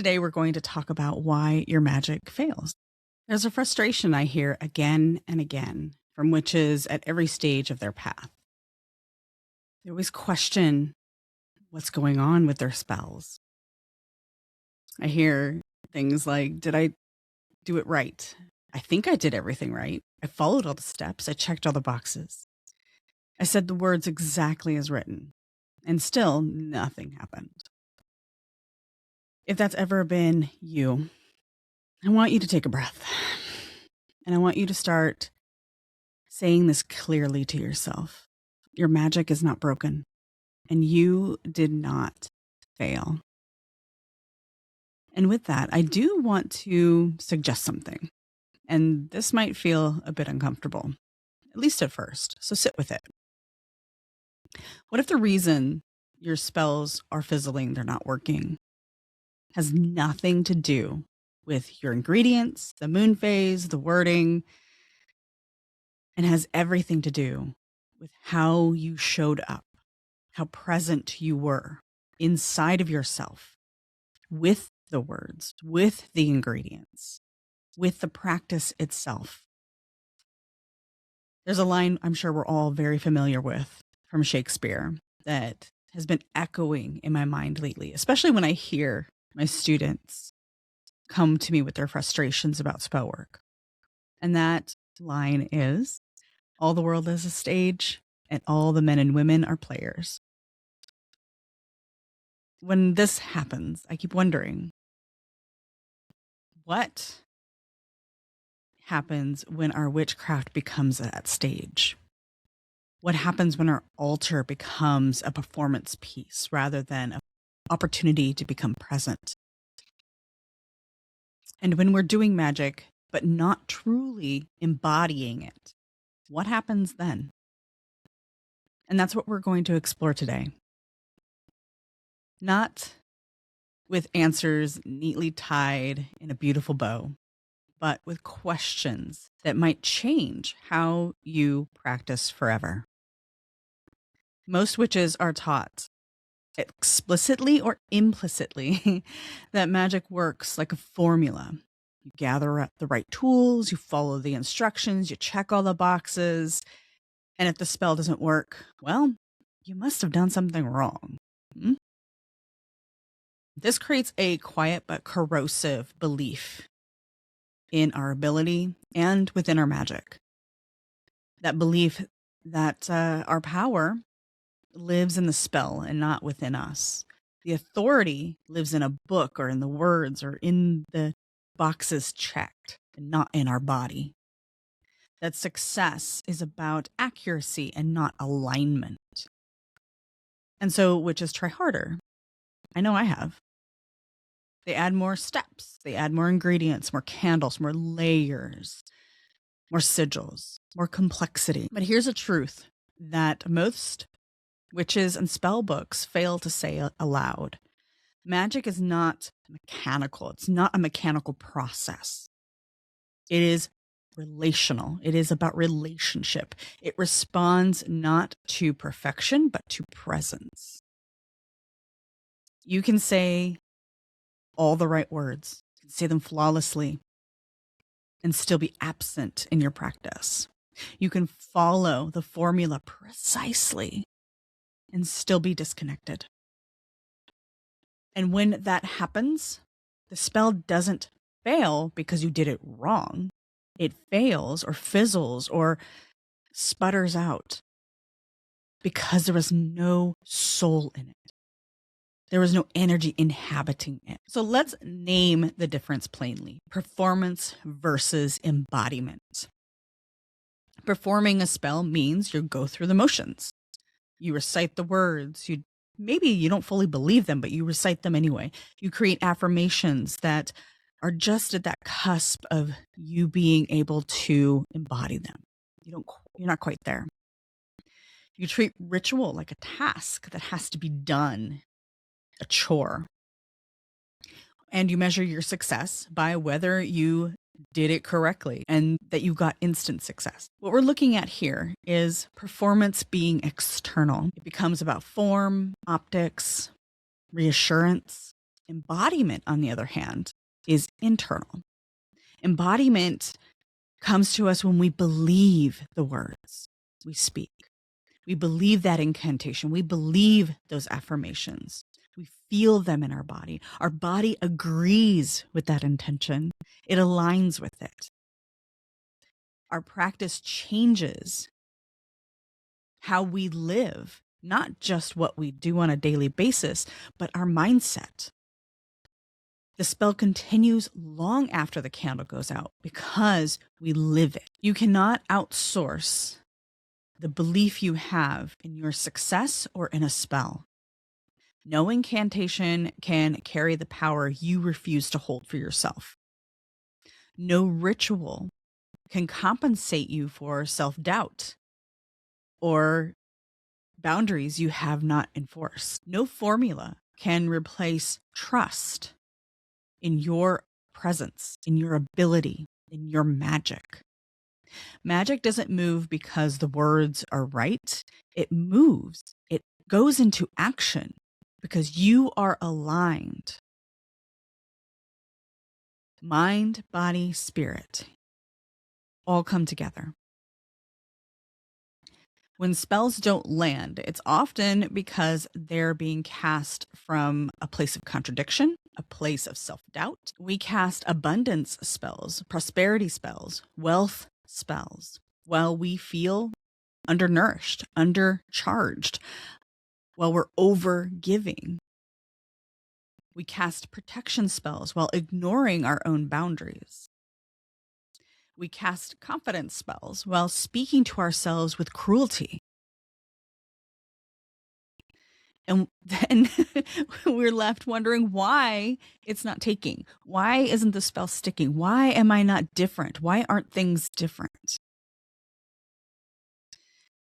Today, we're going to talk about why your magic fails. There's a frustration I hear again and again from witches at every stage of their path. They always question what's going on with their spells. I hear things like, did I do it right? I think I did everything right. I followed all the steps. I checked all the boxes. I said the words exactly as written, and still nothing happened. If that's ever been you, I want you to take a breath. And I want you to start saying this clearly to yourself. Your magic is not broken, and you did not fail. And with that, I do want to suggest something. And this might feel a bit uncomfortable, at least at first. So sit with it. What if the reason your spells are fizzling, they're not working, has nothing to do with your ingredients, the moon phase, the wording, and has everything to do with how you showed up, how present you were inside of yourself with the words, with the ingredients, with the practice itself? There's a line I'm sure we're all very familiar with from Shakespeare that has been echoing in my mind lately, especially when I hear my students come to me with their frustrations about spell work. And that line is, all the world is a stage and all the men and women are players. When this happens, I keep wondering, what happens when our witchcraft becomes that stage? What happens when our altar becomes a performance piece rather than an opportunity to become present? And when we're doing magic, but not truly embodying it, what happens then? And that's what we're going to explore today. Not with answers neatly tied in a beautiful bow, but with questions that might change how you practice forever. Most witches are taught, explicitly or implicitly, that magic works like a formula. You gather up the right tools, you follow the instructions, you check all the boxes, and if the spell doesn't work, well, you must have done something wrong. This creates a quiet but corrosive belief in our ability and within our magic. That belief that our power lives in the spell and not within us. The authority lives in a book or in the words or in the boxes checked and not in our body. That success is about accuracy and not alignment. And so witches try harder. I know I have. They add more steps. They add more ingredients, more candles, more layers, more sigils, more complexity. But here's a truth that most witches and spell books fail to say aloud. Magic is not mechanical. It's not a mechanical process. It is relational. It is about relationship. It responds not to perfection, but to presence. You can say all the right words, you can say them flawlessly, and still be absent in your practice. You can follow the formula precisely and still be disconnected. And when that happens, the spell doesn't fail because you did it wrong. It fails or fizzles or sputters out because there was no soul in it. There was no energy inhabiting it. So let's name the difference plainly. Performance versus embodiment. Performing a spell means you go through the motions. You recite the words. Maybe you don't fully believe them, but you recite them anyway. You create affirmations that are just at that cusp of you being able to embody them. You're not quite there. You treat ritual like a task that has to be done, a chore. And you measure your success by whether you did it correctly and that you got instant success. What we're looking at here is performance being external. It becomes about form, optics, reassurance. Embodiment, on the other hand, is internal. Embodiment comes to us when we believe the words we speak. We believe that incantation. We believe those affirmations. We feel them in our body. Our body agrees with that intention. It aligns with it. Our practice changes how we live, not just what we do on a daily basis, but our mindset. The spell continues long after the candle goes out because we live it. You cannot outsource the belief you have in your success or in a spell. No incantation can carry the power you refuse to hold for yourself. No ritual can compensate you for self-doubt or boundaries you have not enforced. No formula can replace trust in your presence, in your ability, in your magic. Magic doesn't move because the words are right. It moves. It goes into action because you are aligned. Mind, body, spirit all come together. When spells don't land, it's often because they're being cast from a place of contradiction, a place of self-doubt. We cast abundance spells, prosperity spells, wealth spells, while we feel undernourished, undercharged, while we're over giving. We cast protection spells while ignoring our own boundaries. We cast confidence spells while speaking to ourselves with cruelty. And then we're left wondering why it's not taking. Why isn't the spell sticking? Why am I not different? Why aren't things different?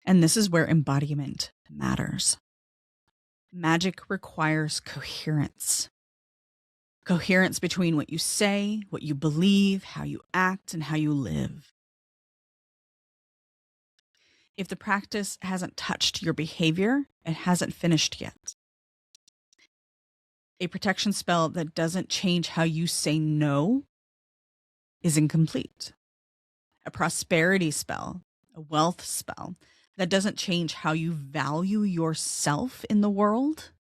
And this is where embodiment matters. Magic requires coherence. Coherence between what you say, what you believe, how you act, and how you live. If the practice hasn't touched your behavior, it hasn't finished yet. A protection spell that doesn't change how you say no is incomplete. A prosperity spell, a wealth spell that doesn't change how you value yourself in the world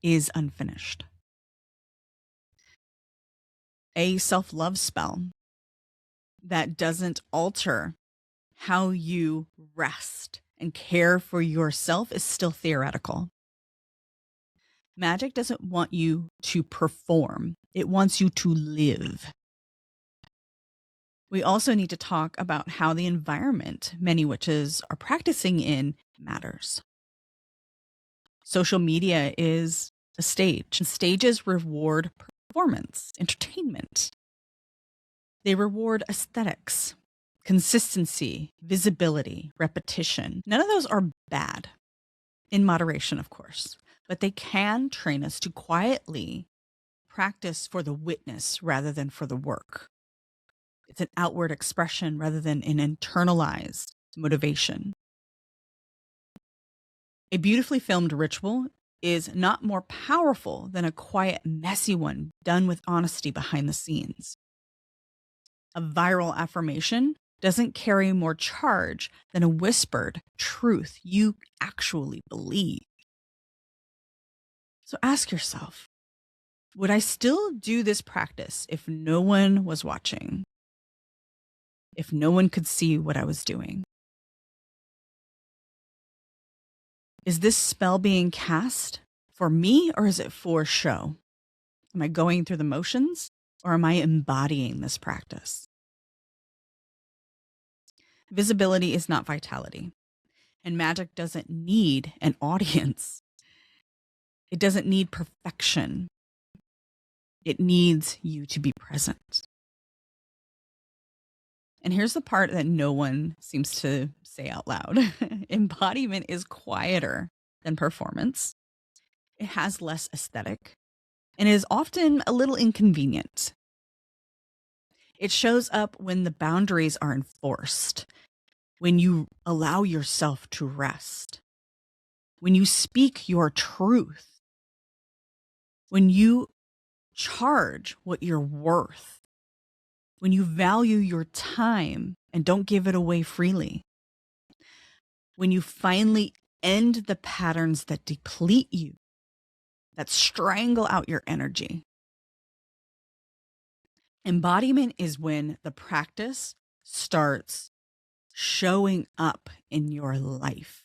is unfinished. A self-love spell that doesn't alter how you rest and care for yourself is still theoretical. Magic doesn't want you to perform. It wants you to live. We also need to talk about how the environment many witches are practicing in matters. Social media is a stage, and stages reward performance, entertainment. They reward aesthetics, consistency, visibility, repetition. None of those are bad, in moderation, of course, but they can train us to quietly practice for the witness rather than for the work. It's an outward expression rather than an internalized motivation. A beautifully filmed ritual is not more powerful than a quiet, messy one done with honesty behind the scenes. A viral affirmation doesn't carry more charge than a whispered truth you actually believe. So ask yourself, would I still do this practice if no one was watching? If no one could see what I was doing? Is this spell being cast for me or is it for show? Am I going through the motions or am I embodying this practice? Visibility is not vitality, and magic doesn't need an audience. It doesn't need perfection. It needs you to be present. And here's the part that no one seems to say out loud. Embodiment is quieter than performance. It has less aesthetic and is often a little inconvenient. It shows up when the boundaries are enforced, when you allow yourself to rest, when you speak your truth, when you charge what you're worth, when you value your time and don't give it away freely, when you finally end the patterns that deplete you, that strangle out your energy. Embodiment is when the practice starts showing up in your life.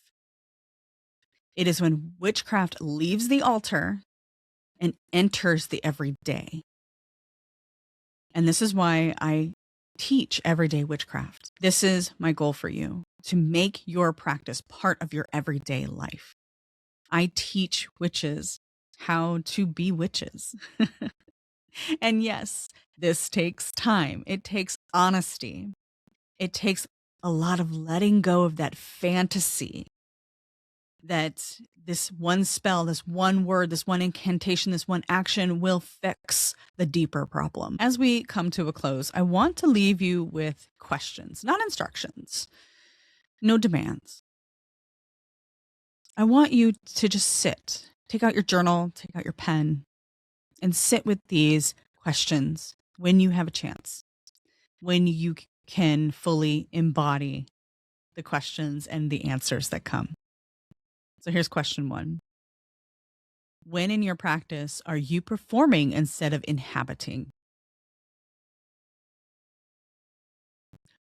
It is when witchcraft leaves the altar and enters the everyday. And this is why I teach everyday witchcraft. This is my goal for you, to make your practice part of your everyday life. I teach witches how to be witches. And yes, this takes time. It takes honesty. It takes a lot of letting go of that fantasy that this one spell, this one word, this one incantation, this one action will fix the deeper problem. As we come to a close, I want to leave you with questions, not instructions, no demands. I want you to just sit, take out your journal, take out your pen, and sit with these questions when you have a chance, when you can fully embody the questions and the answers that come. So here's question 1. When in your practice are you performing instead of inhabiting?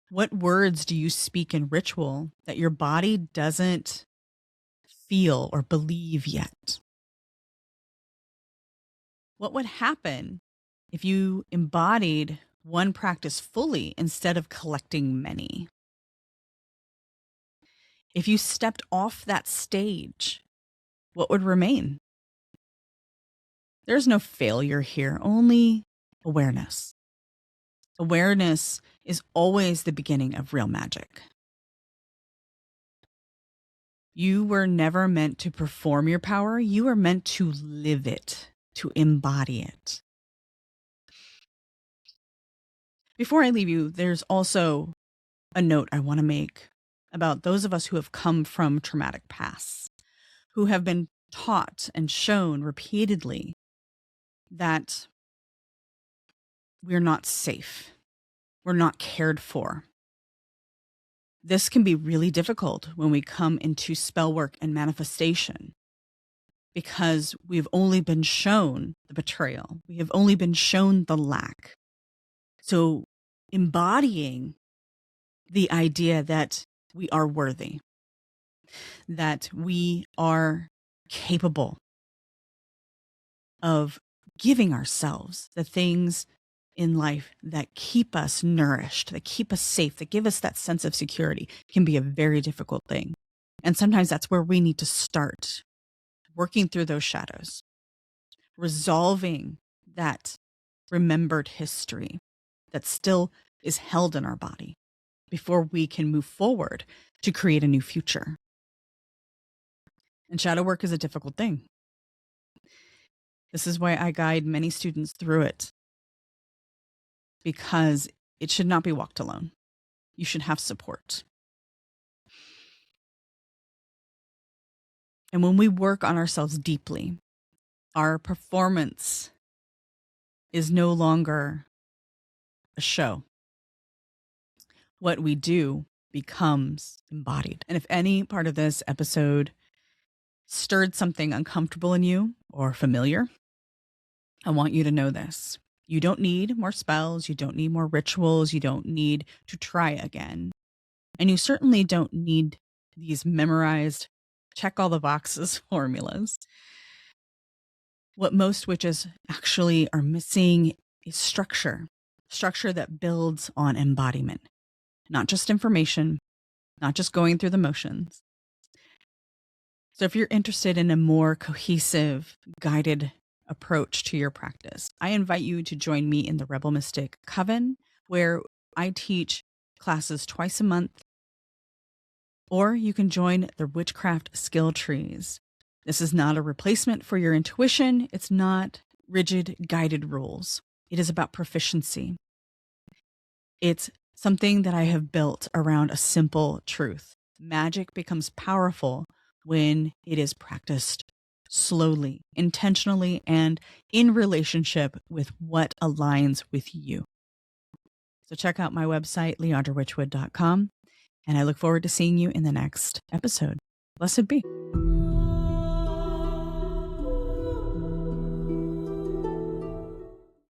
What words do you speak in ritual that your body doesn't feel or believe yet? What would happen if you embodied one practice fully instead of collecting many? If you stepped off that stage, what would remain? There's no failure here, only awareness. Awareness is always the beginning of real magic. You were never meant to perform your power. You were meant to live it, to embody it. Before I leave you, there's also a note I want to make about those of us who have come from traumatic pasts, who have been taught and shown repeatedly that we're not safe, we're not cared for. This can be really difficult when we come into spell work and manifestation, because we've only been shown the betrayal. We have only been shown the lack. So embodying the idea that we are worthy, that we are capable of giving ourselves the things in life that keep us nourished, that keep us safe, that give us that sense of security, can be a very difficult thing. And sometimes that's where we need to start, working through those shadows, resolving that remembered history that still is held in our body before we can move forward to create a new future. And shadow work is a difficult thing. This is why I guide many students through it, because it should not be walked alone. You should have support. And when we work on ourselves deeply, our performance is no longer a show. What we do becomes embodied. And if any part of this episode stirred something uncomfortable in you or familiar, I want you to know this. You don't need more spells. You don't need more rituals. You don't need to try again. And you certainly don't need these memorized, check all the boxes formulas. What most witches actually are missing is structure that builds on embodiment, not just information, not just going through the motions. So if you're interested in a more cohesive, guided approach to your practice, I invite you to join me in the Rebel Mystic Coven, where I teach classes twice a month. Or you can join the Witchcraft Skill Trees. This is not a replacement for your intuition. It's not rigid guided rules. It is about proficiency. It's something that I have built around a simple truth. Magic becomes powerful when it is practiced slowly, intentionally, and in relationship with what aligns with you. So check out my website, leandrawitchwood.com, and I look forward to seeing you in the next episode. Blessed be.